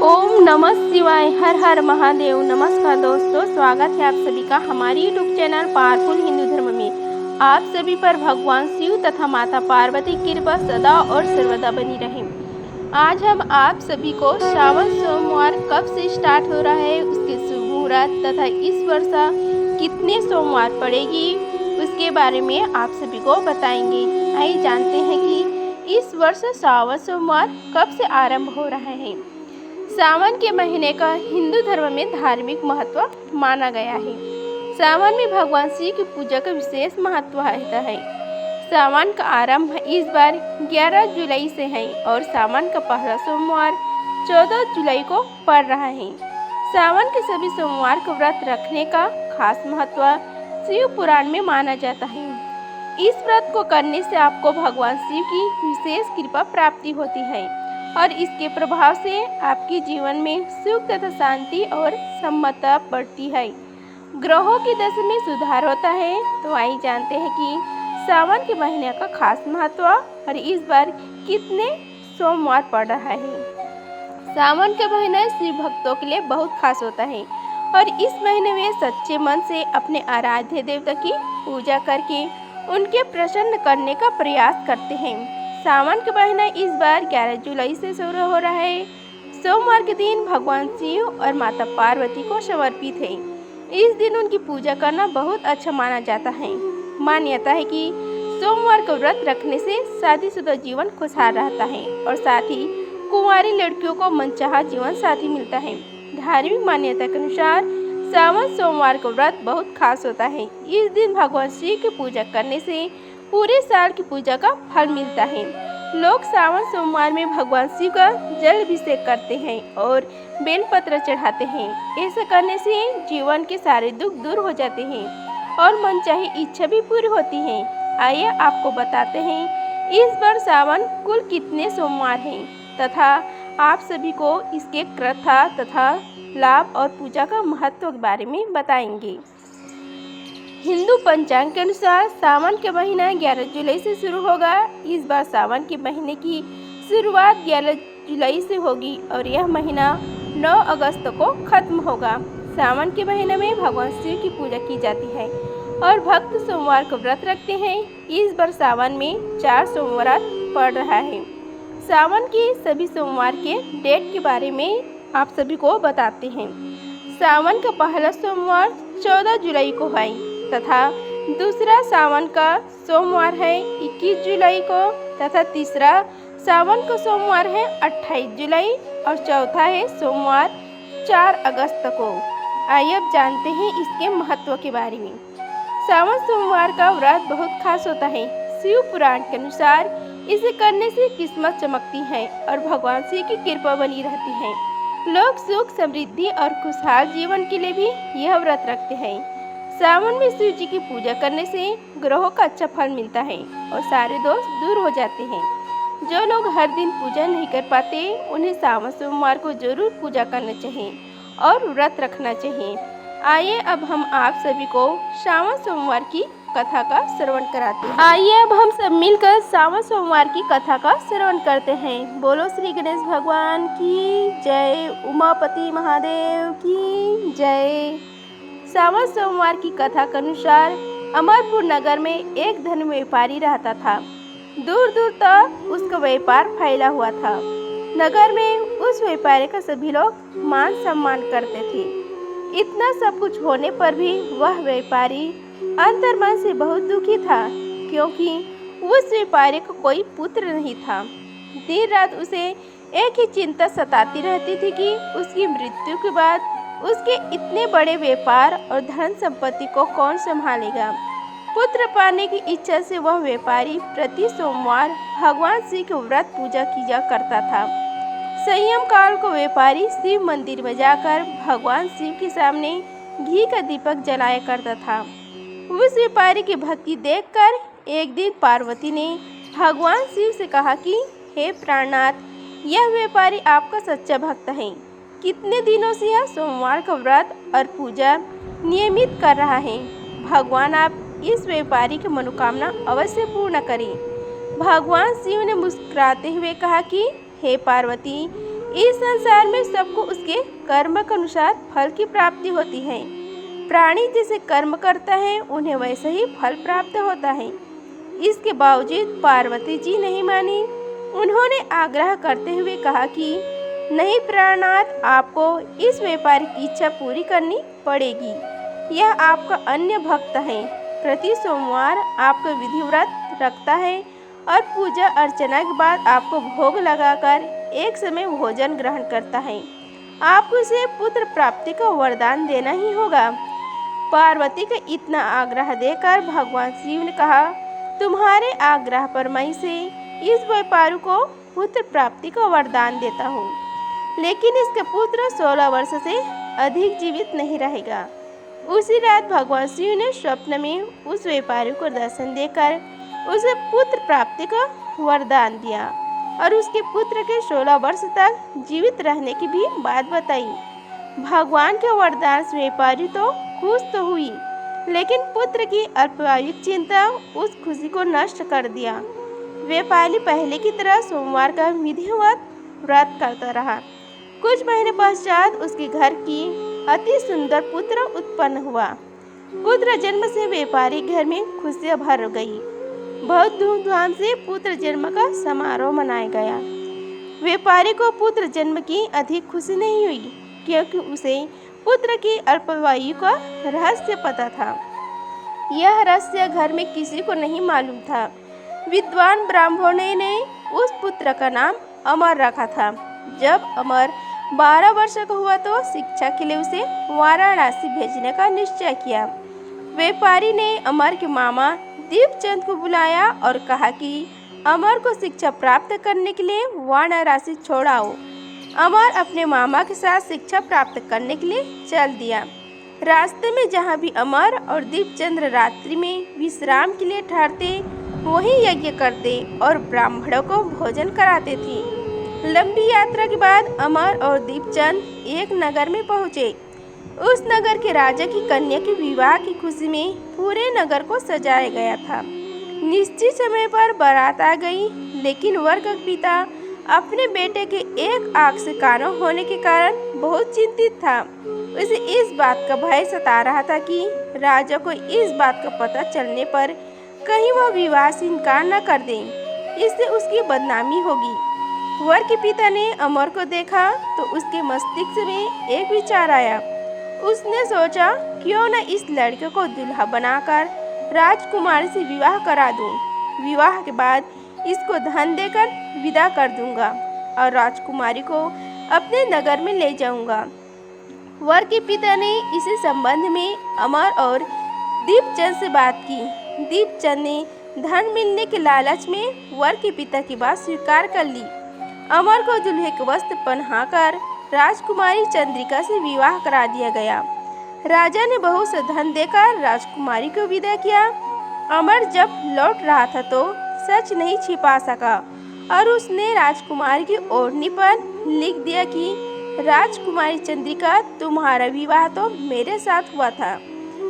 ओम नमः शिवाय। हर हर महादेव। नमस्कार दोस्तों, स्वागत है आप सभी का हमारे यूट्यूब चैनल पावरफुल हिंदू धर्म में। आप सभी पर भगवान शिव तथा माता पार्वती की कृपा सदा और सर्वदा बनी रहे। आज हम आप सभी को श्रावण सोमवार कब से स्टार्ट हो रहा है, उसके शुभ मुहूर्त तथा इस वर्ष कितने सोमवार पड़ेगी उसके बारे में आप सभी को बताएंगे। आइए जानते हैं कि इस वर्ष श्रावण सोमवार कब से आरंभ हो रहा है। सावन के महीने का हिंदू धर्म में धार्मिक महत्व माना गया है। सावन में भगवान शिव की पूजा का विशेष महत्व रहता है। सावन का आरंभ इस बार 11 जुलाई से है और सावन का पहला सोमवार 14 जुलाई को पड़ रहा है। सावन के सभी सोमवार को व्रत रखने का खास महत्व शिव पुराण में माना जाता है। इस व्रत को करने से आपको भगवान शिव की विशेष कृपा प्राप्ति होती है और इसके प्रभाव से आपके जीवन में सुख तथा शांति और समता बढ़ती है। ग्रहों की दशा में सुधार होता है। तो आइए जानते हैं कि सावन के महीने का खास महत्व और इस बार कितने सोमवार पड़ रहा है। सावन का महीना शिव भक्तों के लिए बहुत खास होता है और इस महीने में सच्चे मन से अपने आराध्य देवता की पूजा करके उनके प्रसन्न करने का प्रयास करते हैं। सावन का महीना इस बार 11 जुलाई से शुरू हो रहा है। सोमवार के दिन भगवान शिव और माता पार्वती को समर्पित है। इस दिन उनकी पूजा करना बहुत अच्छा माना जाता है। मान्यता है कि सोमवार का व्रत रखने से शादीशुदा जीवन खुशहाल रहता है और साथ ही कुंवारी लड़कियों को मनचाहा जीवन साथी मिलता है। धार्मिक मान्यता के अनुसार सावन सोमवार का व्रत बहुत खास होता है। इस दिन भगवान शिव की पूजा करने से पूरे साल की पूजा का फल मिलता है। लोग सावन सोमवार में भगवान शिव का जल अभिषेक करते हैं और बेलपत्र चढ़ाते हैं। ऐसा करने से जीवन के सारे दुख दूर हो जाते हैं और मनचाही इच्छा भी पूरी होती है। आइए आपको बताते हैं इस बार सावन कुल कितने सोमवार हैं तथा आप सभी को इसके कथा तथा लाभ और पूजा का महत्व के बारे में बताएंगे। हिंदू पंचांग के अनुसार सावन के महीना 11 जुलाई से शुरू होगा। इस बार सावन के महीने की शुरुआत 11 जुलाई से होगी और यह महीना 9 अगस्त को खत्म होगा। सावन के महीने में भगवान शिव की पूजा की जाती है और भक्त सोमवार को व्रत रखते हैं। इस बार सावन में 4 सोमवार पड़ रहा है। सावन के सभी सोमवार के डेट के बारे में आप सभी को बताते हैं। सावन का पहला सोमवार 14 जुलाई को है तथा दूसरा सावन का सोमवार है 21 जुलाई को तथा तीसरा सावन का सोमवार है 28 जुलाई और चौथा है सोमवार 4 अगस्त को। आइए अब जानते हैं इसके महत्व के बारे में। सावन सोमवार का व्रत बहुत खास होता है। शिव पुराण के अनुसार इसे करने से किस्मत चमकती है और भगवान शिव की कृपा बनी रहती है। लोग सुख समृद्धि और खुशहाल जीवन के लिए भी यह व्रत रखते हैं। सावन में शिव जी की पूजा करने से ग्रहों का अच्छा फल मिलता है और सारे दोष दूर हो जाते हैं। जो लोग हर दिन पूजा नहीं कर पाते उन्हें सावन सोमवार को जरूर पूजा करना चाहिए और व्रत रखना चाहिए। आइए अब हम आप सभी को सावन सोमवार की कथा का श्रवण कराते हैं। आइए अब हम सब मिलकर सावन सोमवार की कथा का श्रवण करते हैं। बोलो श्री गणेश भगवान की जय, उमापति महादेव की जय। सावन सोमवार की कथा के अनुसार अमरपुर नगर में एक धनी व्यापारी रहता था। दूर दूर तक उसका व्यापार फैला हुआ था। नगर में उस व्यापारी का सभी लोग मान सम्मान करते थे। इतना सब कुछ होने पर भी वह व्यापारी अंतर्मन से बहुत दुखी था क्योंकि उस व्यापारी को कोई पुत्र नहीं था। दिन रात उसे एक ही चिंता सताती रहती थी कि उसकी मृत्यु के बाद उसके इतने बड़े व्यापार और धन संपत्ति को कौन संभालेगा। पुत्र पाने की इच्छा से वह व्यापारी प्रति सोमवार भगवान शिव की व्रत पूजा किया करता था। संयम काल को व्यापारी शिव मंदिर में जाकर भगवान शिव के सामने घी का दीपक जलाया करता था। उस व्यापारी की भक्ति देखकर एक दिन पार्वती ने भगवान शिव से कहा कि हे प्राणनाथ, यह व्यापारी आपका सच्चा भक्त है। कितने दिनों से यह सोमवार का व्रत और पूजा नियमित कर रहा है। भगवान आप इस व्यापारी की मनोकामना अवश्य पूर्ण करें। भगवान शिव ने मुस्कुराते हुए कहा कि हे पार्वती, इस संसार में सबको उसके कर्म के अनुसार फल की प्राप्ति होती है। प्राणी जैसे कर्म करता है उन्हें वैसे ही फल प्राप्त होता है। इसके बावजूद पार्वती जी नहीं मानी। उन्होंने आग्रह करते हुए कहा कि नहीं प्राणनाथ, आपको इस व्यापारी की इच्छा पूरी करनी पड़ेगी। यह आपका अन्य भक्त है, प्रति सोमवार आपका विधिव्रत रखता है और पूजा अर्चना के बाद आपको भोग लगाकर एक समय भोजन ग्रहण करता है। आपको उसे पुत्र प्राप्ति का वरदान देना ही होगा। पार्वती का इतना आग्रह देकर भगवान शिव ने कहा, तुम्हारे आग्रह पर मैं से इस व्यापारी को पुत्र प्राप्ति का वरदान देता हूँ, लेकिन इसका पुत्र 16 वर्ष से अधिक जीवित नहीं रहेगा। उसी रात भगवान शिव ने स्वप्न में उस व्यापारी को दर्शन देकर उसे पुत्र प्राप्ति का वरदान दिया और उसके पुत्र के 16 वर्ष तक जीवित रहने की भी बात बताई। भगवान के वरदान से व्यापारी तो खुश तो हुई, लेकिन पुत्र की अल्पायु चिंता उस खुशी को नष्ट कर दिया। व्यापारी पहले की तरह सोमवार का विधिवत व्रत करता रहा। कुछ महीने पश्चात उसके घर की अति सुंदर पुत्र उत्पन्न हुआ। पुत्र जन्म से व्यापारी घर में खुशियां भर गई। बहुत धूमधाम से पुत्र जन्म का समारोह मनाया गया। व्यापारी को पुत्र जन्म की अधिक खुशी नहीं हुई, क्योंकि उसे पुत्र की अल्पायु का रहस्य पता था। यह रहस्य घर में किसी को नहीं मालूम था। विद्वान ब्राह्मणों ने उस पुत्र का नाम अमर रखा था। जब अमर 12 वर्ष का हुआ तो शिक्षा के लिए उसे वाराणसी भेजने का निश्चय किया। व्यापारी ने अमर के मामा दीपचंद को बुलाया और कहा कि अमर को शिक्षा प्राप्त करने के लिए वाराणसी छोड़ाओ। अमर अपने मामा के साथ शिक्षा प्राप्त करने के लिए चल दिया। रास्ते में जहाँ भी अमर और दीपचंद रात्रि में विश्राम के लिए ठहरते, वहीं यज्ञ करते और ब्राह्मणों को भोजन कराते थे। लंबी यात्रा के बाद अमर और दीपचंद एक नगर में पहुँचे। उस नगर के राजा की कन्या के विवाह की खुशी में पूरे नगर को सजाया गया था। निश्चित समय पर बारात आ गई, लेकिन वर का पिता अपने बेटे के एक आंख से काना होने के कारण बहुत चिंतित था। उसे इस बात का भय सता रहा था कि राजा को इस बात का पता चलने पर कहीं वह विवाह से इनकार न कर दें, इससे उसकी बदनामी होगी। वर के पिता ने अमर को देखा तो उसके मस्तिष्क में एक विचार आया। उसने सोचा, क्यों न इस लड़के को दुल्हा बनाकर राजकुमारी से विवाह करा दूं। विवाह के बाद इसको धन देकर विदा कर दूंगा और राजकुमारी को अपने नगर में ले जाऊंगा। वर के पिता ने इसी संबंध में अमर और दीपचंद से बात की। दीपचंद ने धन मिलने के लालच में वर के पिता की बात स्वीकार कर ली। अमर को दुल्हे के वस्त्र पहनाकर राजकुमारी चंद्रिका से विवाह करा दिया गया। राजा ने बहुत से धन देकर राजकुमारी को विदा किया। अमर जब लौट रहा था तो सच नहीं छिपा सका और उसने राजकुमारी की ओढ़नी पर लिख दिया कि राजकुमारी चंद्रिका, तुम्हारा विवाह तो मेरे साथ हुआ था।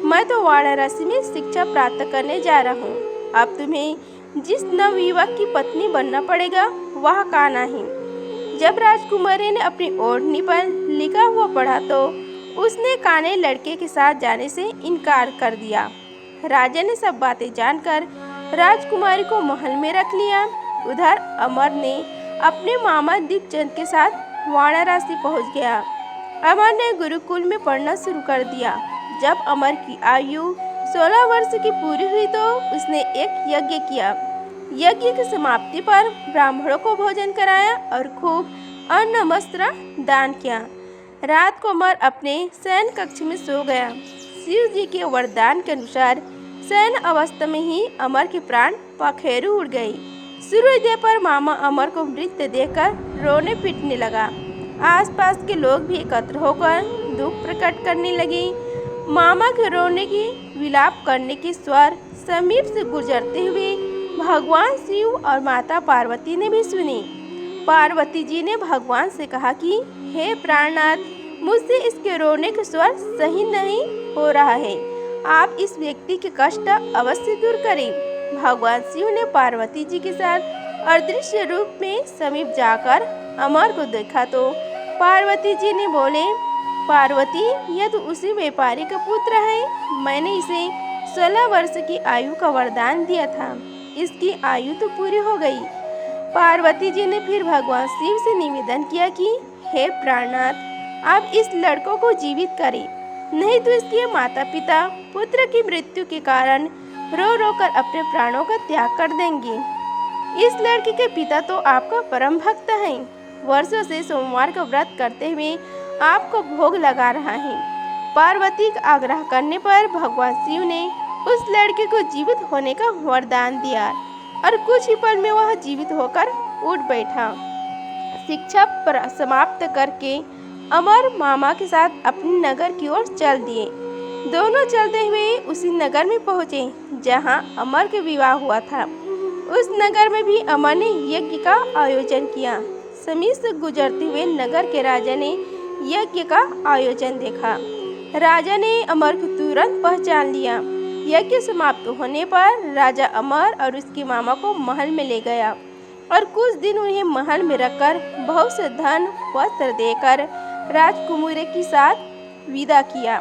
मैं तो वाराणसी में शिक्षा प्राप्त करने जा रहा हूँ। अब तुम्हें जिस नवयुवक की पत्नी बनना पड़ेगा वह कान्हा है। जब राजकुमारी ने अपनी ओढ़नी पर लिखा हुआ पढ़ा तो उसने कान्हा लड़के के साथ जाने से इनकार कर दिया। राजा ने सब बातें जानकर राजकुमारी को महल में रख लिया। उधर अमर ने अपने मामा दीपचंद के साथ वाराणसी पहुंच गया। अमर ने गुरुकुल में पढ़ना शुरू कर दिया। जब अमर की आयु 16 वर्ष की पूरी हुई तो उसने एक यज्ञ किया। यज्ञ की समाप्ति पर ब्राह्मणों को भोजन कराया और खूब अन्न वस्त्र दान किया। रात को अमर अपने शयन कक्ष में सो गया। शिव जी के वरदान के अनुसार शयन अवस्था में ही अमर के प्राण पखेरु उड़ गई। सूर्योदय पर मामा अमर को मृत देखकर रोने पीटने लगा। आसपास के लोग भी एकत्र होकर दुख प्रकट करने लगे। मामा के रोने की विलाप करने के स्वर समीप से गुजरते हुए भगवान शिव और माता पार्वती ने भी सुने। पार्वती जी ने भगवान से कहा कि हे प्राणनाथ, मुझसे इसके रोने के स्वर सही नहीं हो रहा है। आप इस व्यक्ति के कष्ट अवश्य दूर करें। भगवान शिव ने पार्वती जी के साथ अदृश्य रूप में समीप जाकर अमर को देखा तो पार्वती जी ने बोले, पार्वती, यह तो उसी व्यापारी का पुत्र है। मैंने इसे 16 वर्ष की आयु का वरदान दिया था। इसकी आयु तो पूरी हो गई। पार्वती जी ने फिर भगवान शिव से निवेदन किया कि हे प्राणनाथ, आप इस लड़कों को जीवित करें, नहीं तो इसके माता पिता पुत्र की मृत्यु के कारण रो रो कर अपने प्राणों का त्याग कर देंगे। इस लड़के के पिता तो आपका परम भक्त हैं, वर्षों से सोमवार का व्रत करते हुए आपको भोग लगा रहा है। पार्वती का आग्रह करने पर भगवान शिव ने उस लड़के को जीवित होने का वरदान दिया और कुछ ही पल में वह जीवित होकर उठ बैठा। शिक्षा समाप्त करके अमर मामा के साथ अपने नगर की ओर चल दिए। दोनों चलते हुए उसी नगर में पहुँचे जहाँ अमर के विवाह हुआ था। उस नगर में भी अमर ने यज्ञ का आयोजन किया। समीप से गुजरते हुए नगर के राजा ने यज्ञ का आयोजन देखा। राजा ने अमर को तुरंत पहचान लिया। यज्ञ समाप्त होने पर राजा अमर और उसके मामा को महल में ले गया और कुछ दिन उन्हें महल में रखकर बहुत से धन वस्त्र देकर राजकुमारी के साथ विदा किया।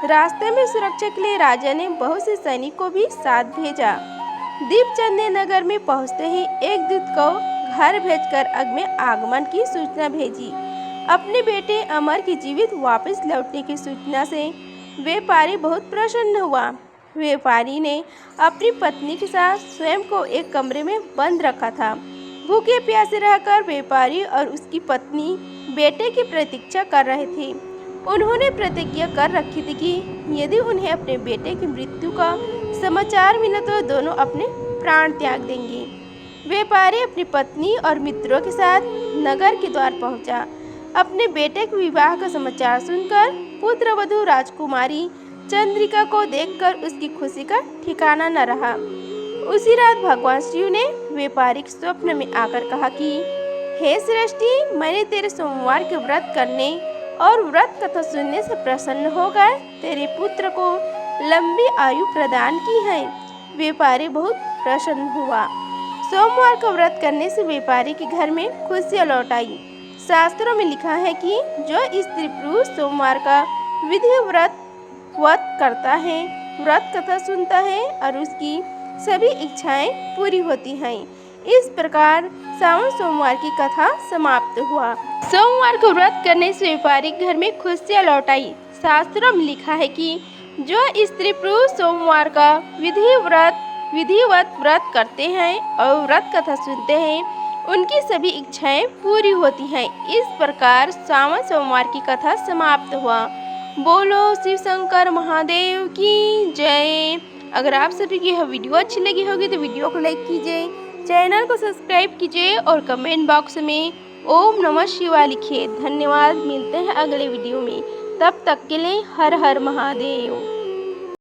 रास्ते में सुरक्षा के लिए राजा ने बहुत से सैनिक को भी साथ भेजा। दीपचंद ने नगर में पहुंचते ही एक दूत को घर भेजकर अग्नि आगमन की सूचना भेजी। अपने बेटे अमर के जीवित वापस लौटने की सूचना से व्यापारी बहुत प्रसन्न हुआ। व्यापारी ने अपनी पत्नी के साथ स्वयं को एक कमरे में बंद रखा था। भूखे प्यासे रहकर व्यापारी और उसकी पत्नी बेटे की प्रतीक्षा कर रहे थे। उन्होंने प्रतिज्ञा कर रखी थी कि यदि उन्हें अपने बेटे की मृत्यु का समाचार मिला तो दोनों अपने प्राण त्याग देंगे। व्यापारी अपनी पत्नी और मित्रों के साथ नगर के द्वार पहुंचा। अपने बेटे के विवाह का समाचार सुनकर पुत्रवधू राजकुमारी चंद्रिका को देखकर उसकी खुशी का ठिकाना न रहा। उसी रात भगवान शिव ने व्यापारी के स्वप्न में आकर कहा कि हे सृष्टि, मैंने तेरे सोमवार के व्रत करने और व्रत कथा सुनने से प्रसन्न होकर तेरे पुत्र को लंबी आयु प्रदान की है। व्यापारी बहुत प्रसन्न हुआ। सोमवार का व्रत करने से व्यापारी के घर में खुशियाँ लौट आई। शास्त्रों में लिखा है कि जो स्त्री पुरुष सोमवार का विधि व्रत करता है, व्रत कथा सुनता है और उसकी सभी इच्छाएं पूरी होती हैं। इस प्रकार सावन सोमवार की कथा समाप्त हुआ। सोमवार को व्रत करने से व्यापारी घर में खुशियाँ लौट आई। शास्त्रों में लिखा है कि जो स्त्री पुरुष सोमवार का विधिवत व्रत करते हैं और व्रत कथा सुनते हैं, उनकी सभी इच्छाएं पूरी होती हैं। इस प्रकार सावन सोमवार की कथा समाप्त हुआ। बोलो शिव शंकर महादेव की जय। अगर आप सभी की यह वीडियो अच्छी लगी होगी तो वीडियो को लाइक कीजिए, चैनल को सब्सक्राइब कीजिए और कमेंट बॉक्स में ओम नमः शिवाय लिखिए। धन्यवाद। मिलते हैं अगले वीडियो में, तब तक के लिए हर हर महादेव।